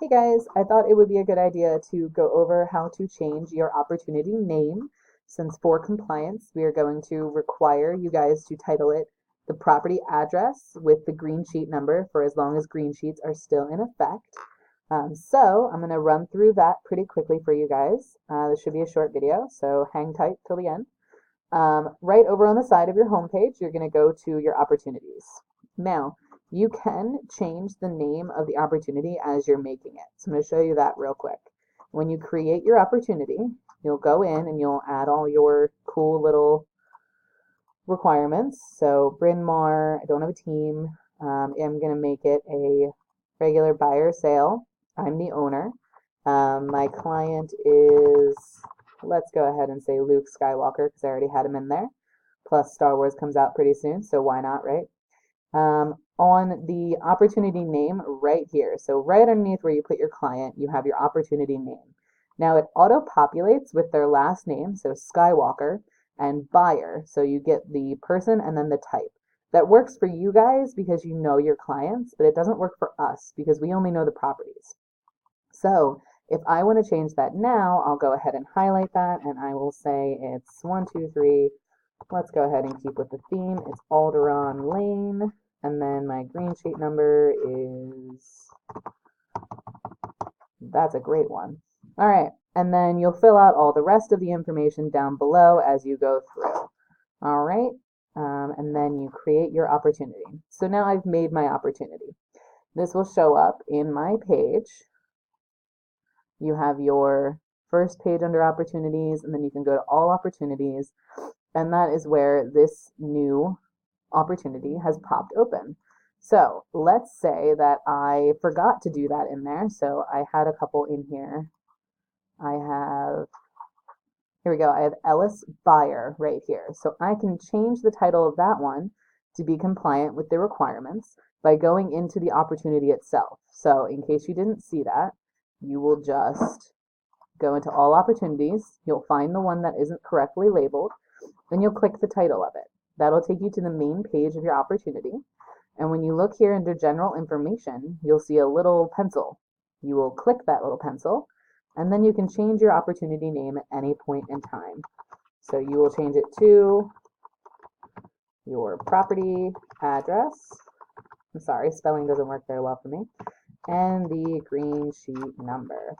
Hey guys, I thought it would be a good idea to go over how to change your opportunity name, since for compliance, we are going to require you guys to title it the property address with the green sheet number for as long as green sheets are still in effect. So I'm going to run through that pretty quickly for you guys. This should be a short video, so hang tight till the end. Right over on the side of your homepage, you're going to go to your opportunities. Now, you can change the name of the opportunity as you're making it. So I'm going to show you that real quick. When you create your opportunity, you'll go in and you'll add all your cool little requirements. So Bryn Mawr, I don't have a team. I'm going to make it a regular buyer sale. I'm the owner. My client is, let's go ahead and say Luke Skywalker because I already had him in there. Plus Star Wars comes out pretty soon, so why not, right? On the opportunity name right here, so right underneath where you put your client, you have your opportunity name. Now it auto-populates with their last name, so Skywalker, and buyer, so you get the person and then the type. That works for you guys because you know your clients, but it doesn't work for us because we only know the properties. So if I want to change that now, I'll go ahead and highlight that, and I will say it's 1, 2, 3. Let's go ahead and keep with the theme. It's Alderaan Lane. And then my green sheet number is, that's a great one. All right, and then you'll fill out all the rest of the information down below as you go through. All right, and then you create your opportunity. So now I've made my opportunity. This will show up in my page. You have your first page under opportunities, and then you can go to all opportunities, and that is where this new opportunity has popped open. So let's say that I forgot to do that in there. So I had a couple in here. Here we go. I have Ellis Buyer right here. So I can change the title of that one to be compliant with the requirements by going into the opportunity itself. So in case you didn't see that, you will just go into all opportunities. You'll find the one that isn't correctly labeled, then you'll click the title of it. That'll take you to the main page of your opportunity. And when you look here under general information, you'll see a little pencil. You will click that little pencil, and then you can change your opportunity name at any point in time. So you will change it to your property address. I'm sorry, spelling doesn't work very well for me. And the green sheet number.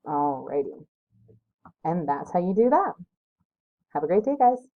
Alrighty. And that's how you do that. Have a great day, guys.